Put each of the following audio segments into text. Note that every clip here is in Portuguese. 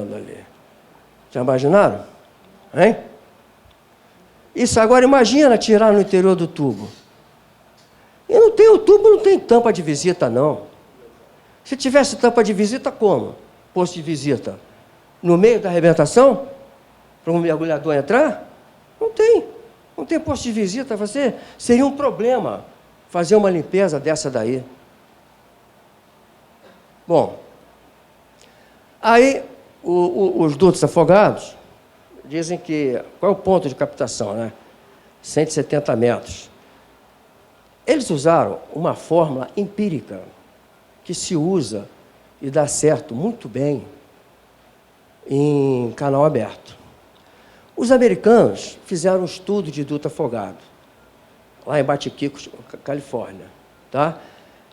ali. Já imaginaram? Hein? Isso agora, imagina tirar no interior do tubo. E não tem, o tubo não tem tampa de visita, não. Se tivesse tampa de visita, como? Posto de visita? No meio da arrebentação? Para um mergulhador entrar? Não tem. Não tem posto de visita. Seria um problema fazer uma limpeza dessa daí. Bom, aí os dutos afogados dizem que... Qual é o ponto de captação, né? 170 metros. Eles usaram uma fórmula empírica que se usa e dá certo muito bem em canal aberto. Os americanos fizeram um estudo de duto afogado, lá em Batiquico, Califórnia. Tá?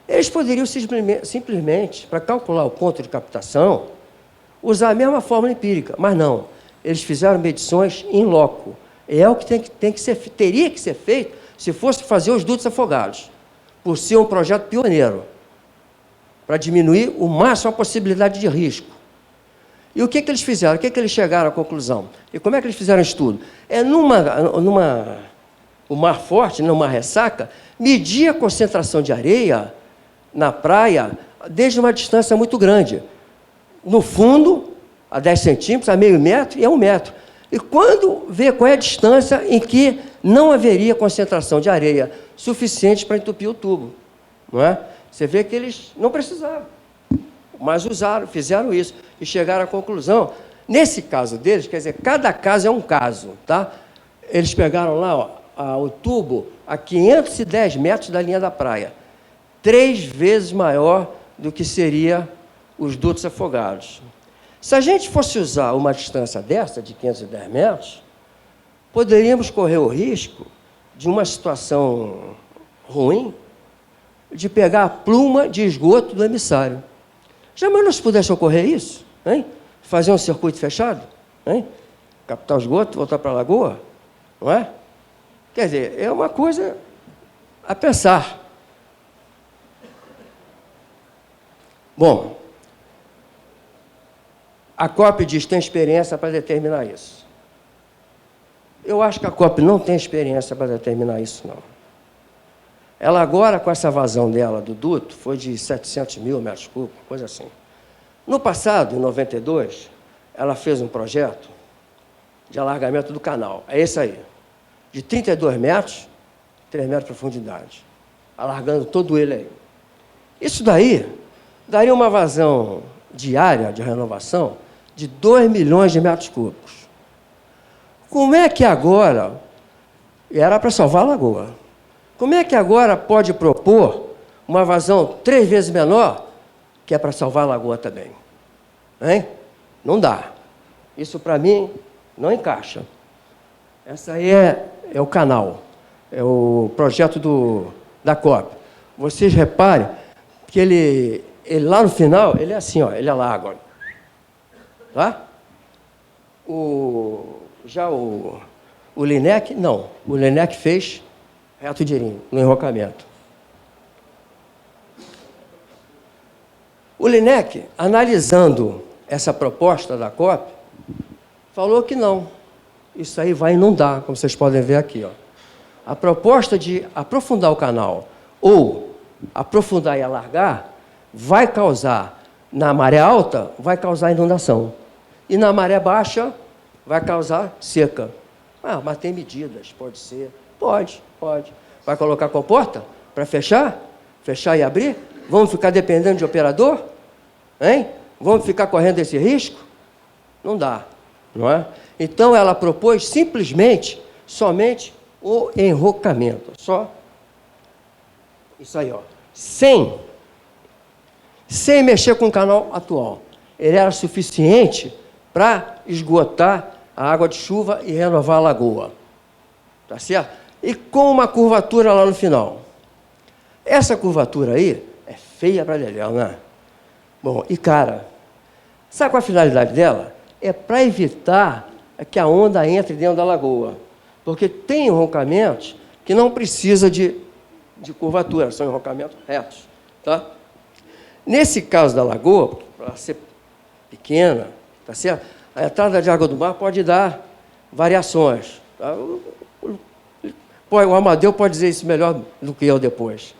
Eles poderiam simplesmente, para calcular o ponto de captação, usar a mesma fórmula empírica, mas não. Eles fizeram medições in loco. É o que teria que ser feito se fosse fazer os dutos afogados, por ser um projeto pioneiro, para diminuir o máximo a possibilidade de risco. E o que eles fizeram? O que eles chegaram à conclusão? E como é que eles fizeram o estudo? O mar forte, numa ressaca, media a concentração de areia na praia desde uma distância muito grande. No fundo, a 10 centímetros, a meio metro e a 1 metro. E quando vê qual é a distância em que não haveria concentração de areia suficiente para entupir o tubo. Não é? Você vê que eles não precisaram, mas usaram, fizeram isso e chegaram à conclusão. Nesse caso deles, quer dizer, cada caso é um caso. Tá? Eles pegaram lá o tubo a 510 metros da linha da praia, 3 vezes maior do que seria os dutos afogados. Se a gente fosse usar uma distância dessa, de 510 metros, poderíamos correr o risco de uma situação ruim, de pegar a pluma de esgoto do emissário. Jamais nós pudesse ocorrer isso, hein? Fazer um circuito fechado, hein? Captar o esgoto, voltar para a lagoa, não é? Quer dizer, é uma coisa a pensar. Bom, a COP diz que tem experiência para determinar isso. Eu acho que a COP não tem experiência para determinar isso, não. Ela agora, com essa vazão dela do duto, foi de 700 mil metros cúbicos, coisa assim. No passado, em 92, ela fez um projeto de alargamento do canal. É esse aí. De 32 metros, 3 metros de profundidade. Alargando todo ele aí. Isso daí daria uma vazão diária de renovação de 2 milhões de metros cúbicos. Como é que agora, era para salvar a lagoa, como é que agora pode propor uma vazão 3 vezes menor, que é para salvar a lagoa também? Hein? Não dá. Isso, para mim, não encaixa. Essa aí é o canal, é o projeto da COP. Vocês reparem que ele lá no final, ele é assim, ó, ele é largo. Tá? O Linec, não. O Linec fez reto direitinho, no enrocamento. O Linec, analisando essa proposta da COP, falou que não. Isso aí vai inundar, como vocês podem ver aqui. Ó. A proposta de aprofundar o canal ou aprofundar e alargar vai causar, na maré alta, vai causar inundação. E na maré baixa, vai causar seca. Ah, mas tem medidas, pode ser. Pode. Vai colocar comporta para fechar? Fechar e abrir? Vamos ficar dependendo de operador? Hein? Vamos ficar correndo esse risco? Não dá, não é? Então, ela propôs somente o enrocamento. Só isso aí, ó. Sem mexer com o canal atual. Ele era suficiente para esgotar a água de chuva e renovar a lagoa. Tá certo? E com uma curvatura lá no final. Essa curvatura aí é feia para Lelé, né? Bom, e cara, sabe qual a finalidade dela? É para evitar que a onda entre dentro da lagoa. Porque tem enrocamentos que não precisa de curvatura, são enrocamentos retos. Tá? Nesse caso da lagoa, para ser pequena, tá certo? A entrada de água do mar pode dar variações. Tá? O Amadeu pode dizer isso melhor do que eu depois.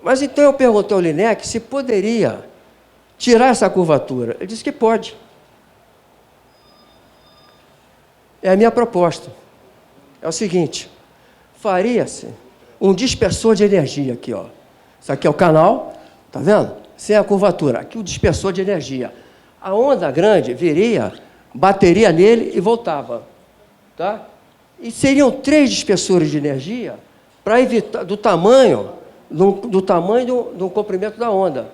Mas então eu perguntei ao Linec se poderia tirar essa curvatura. Ele disse que pode. É a minha proposta. É o seguinte, faria-se um dispersor de energia aqui, ó. Isso aqui é o canal, tá vendo? Sem a curvatura. Aqui o dispersor de energia. A onda grande viria, bateria nele e voltava, tá? E seriam 3 dispersores de energia para evitar do tamanho do comprimento da onda.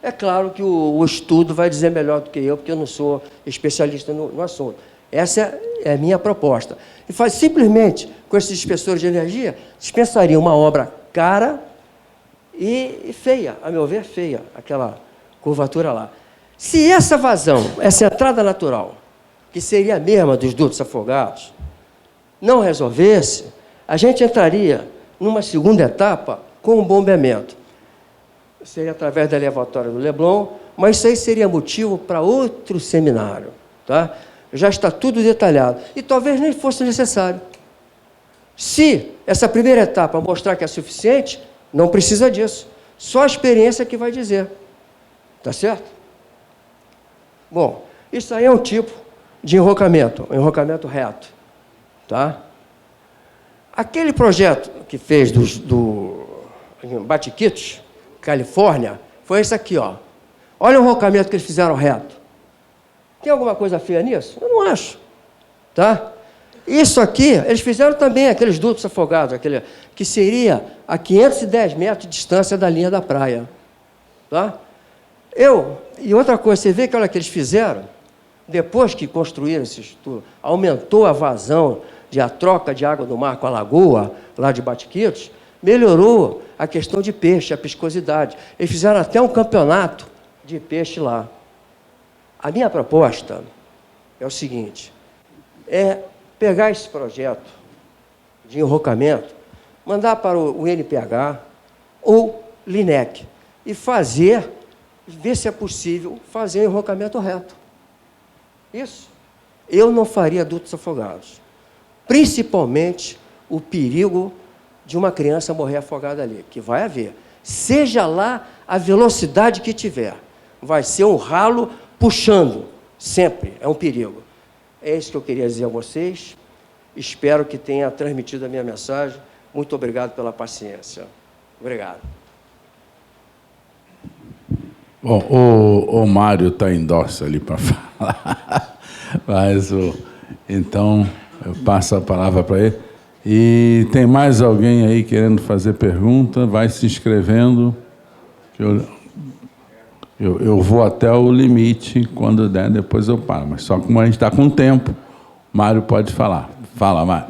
É claro que o estudo vai dizer melhor do que eu, porque eu não sou especialista no assunto. Essa é a minha proposta. E faz simplesmente, com esses dispersores de energia, dispensaria uma obra cara e feia, a meu ver, feia, aquela curvatura lá. Se essa vazão, essa entrada natural, que seria a mesma dos dutos afogados, não resolvesse, a gente entraria numa segunda etapa com um bombeamento. Seria através da elevatória do Leblon, mas isso aí seria motivo para outro seminário, tá? Já está tudo detalhado. E talvez nem fosse necessário. Se essa primeira etapa mostrar que é suficiente, não precisa disso. Só a experiência que vai dizer. Tá certo? Bom, isso aí é um tipo de enrocamento, um enrocamento reto. Tá? Aquele projeto que fez do Batiquitos, Califórnia, foi esse aqui, ó. Olha o enrocamento que eles fizeram reto. Tem alguma coisa feia nisso? Eu não acho. Tá? Isso aqui, eles fizeram também aqueles dutos afogados, que seria a 510 metros de distância da linha da praia. Tá? E outra coisa, você vê que olha que eles fizeram, depois que construíram esse estudo, aumentou a vazão a troca de água do mar com a lagoa, lá de Batiquitos, melhorou a questão de peixe, a piscosidade. Eles fizeram até um campeonato de peixe lá. A minha proposta é o seguinte, é pegar esse projeto de enrocamento, mandar para o NPH ou Linec e ver se é possível fazer um enrocamento reto. Isso. Eu não faria dutos afogados. Principalmente o perigo de uma criança morrer afogada ali, que vai haver. Seja lá a velocidade que tiver, vai ser um ralo puxando, sempre, é um perigo. É isso que eu queria dizer a vocês. Espero que tenha transmitido a minha mensagem. Muito obrigado pela paciência. Obrigado. Bom, o Mário está em dócil ali para falar, mas então eu passo a palavra para ele. E tem mais alguém aí querendo fazer pergunta? Vai se inscrevendo. Eu vou até o limite, quando der, depois eu paro. Mas só como a gente está com tempo, Mário pode falar. Fala, Mário.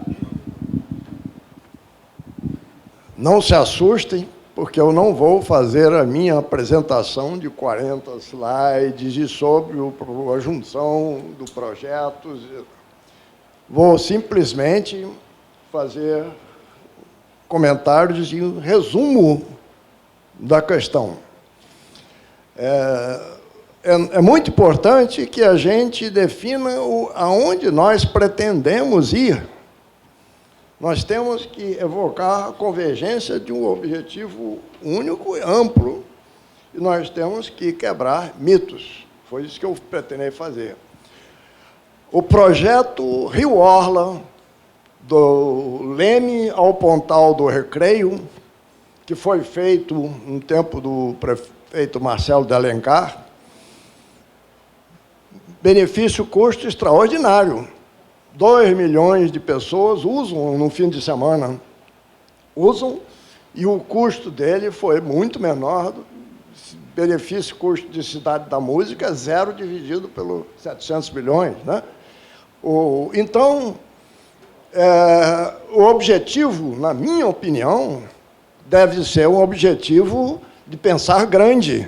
Não se assustem, porque eu não vou fazer a minha apresentação de 40 slides e sobre a junção do projeto. Vou simplesmente fazer comentários e um resumo da questão. É muito importante que a gente defina aonde nós pretendemos ir. Nós temos que evocar a convergência de um objetivo único e amplo, e nós temos que quebrar mitos. Foi isso que eu pretendi fazer. O projeto Rio-Orla, do Leme ao Pontal do Recreio, que foi feito no tempo do prefeito Marcelo de Alencar, benefício-custo extraordinário. 2 milhões de pessoas usam no fim de semana. Usam, e o custo dele foi muito menor. Benefício-custo de Cidade da Música, 0 dividido pelos 700 milhões. Né? Então, o objetivo, na minha opinião, deve ser um objetivo de pensar grande.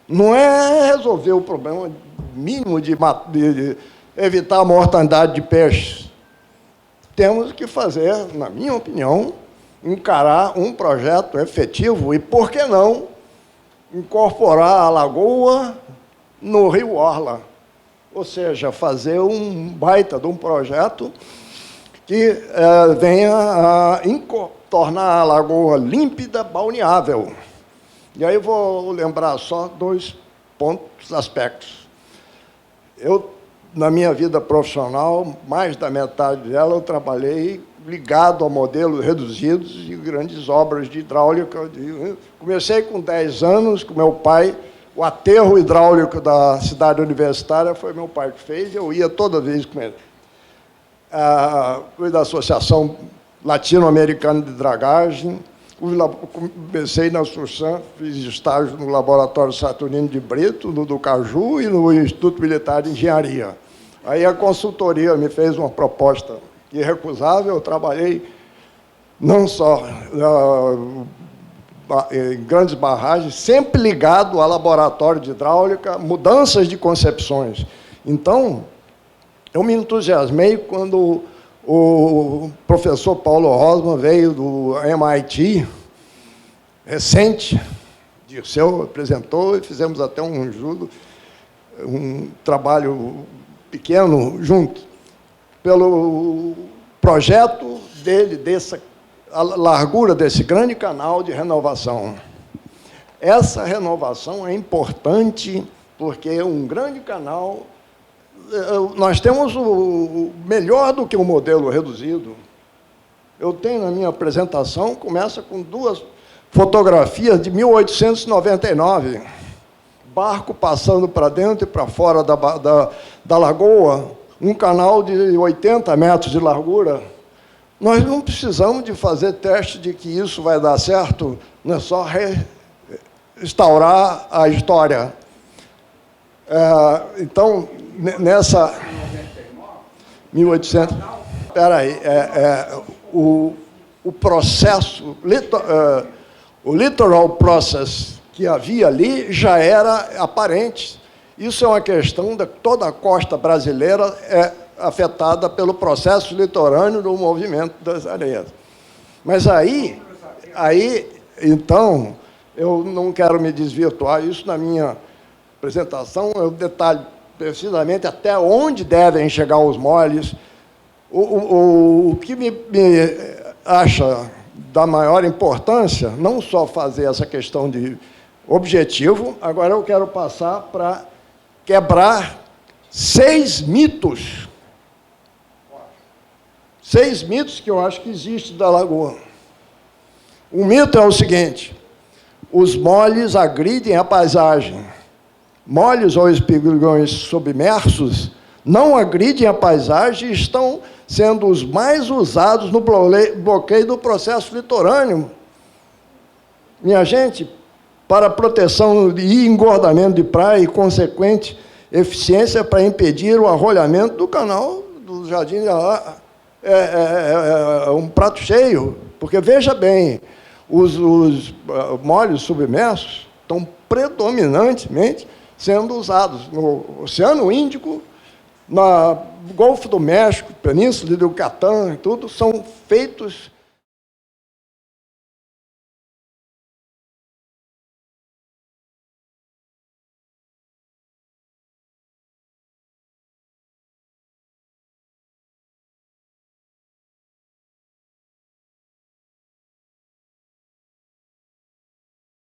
Não é resolver o problema mínimo de evitar a mortandade de peixes. Temos que fazer, na minha opinião, encarar um projeto efetivo e, por que não, incorporar a lagoa no Rio-Orla. ou seja, fazer um baita de um projeto que venha a tornar a lagoa límpida, balneável. E aí eu vou lembrar só 2 aspectos. Eu, na minha vida profissional, mais da metade dela, eu trabalhei ligado a modelos reduzidos e grandes obras de hidráulica. Comecei com 10 anos, com meu pai. O aterro hidráulico da cidade universitária foi meu pai que fez, e eu ia toda vez com ele. Fui da Associação Latino-Americana de Dragagem, comecei na Sursan, fiz estágio no Laboratório Saturnino de Brito, no do Caju e no Instituto Militar de Engenharia. Aí a consultoria me fez uma proposta irrecusável, eu trabalhei não só em grandes barragens, sempre ligado ao laboratório de hidráulica, mudanças de concepções. Então, eu me entusiasmei quando o professor Paulo Rosman veio do MIT, recente, Dirceu apresentou, e fizemos até um trabalho pequeno junto, pelo projeto dele, a largura desse grande canal de renovação. Essa renovação é importante porque um grande canal... Nós temos o melhor do que o modelo reduzido. Eu tenho na minha apresentação, começa com 2 fotografias de 1899. Barco passando para dentro e para fora da lagoa, um canal de 80 metros de largura. Nós não precisamos de fazer teste de que isso vai dar certo, não é só restaurar a história. Então, nessa... 1800... Espera aí, o processo, o litoral process que havia ali já era aparente. Isso é uma questão de toda a costa brasileira afetada pelo processo litorâneo do movimento das areias. Mas aí, então, eu não quero me desvirtuar, isso na minha apresentação, eu detalho precisamente até onde devem chegar os moles. O que me acha da maior importância, não só fazer essa questão de objetivo, agora eu quero passar para quebrar 6 mitos. 6 mitos que eu acho que existem da lagoa. Um mito é o seguinte: os moles agridem a paisagem. Moles ou espigões submersos não agridem a paisagem e estão sendo os mais usados no bloqueio do processo litorâneo. Minha gente, para proteção e engordamento de praia e consequente eficiência para impedir o arrolamento do canal do Jardim de Alá, é um prato cheio, porque, veja bem, os moles submersos estão predominantemente sendo usados no Oceano Índico, no Golfo do México, Península do Yucatán, tudo são feitos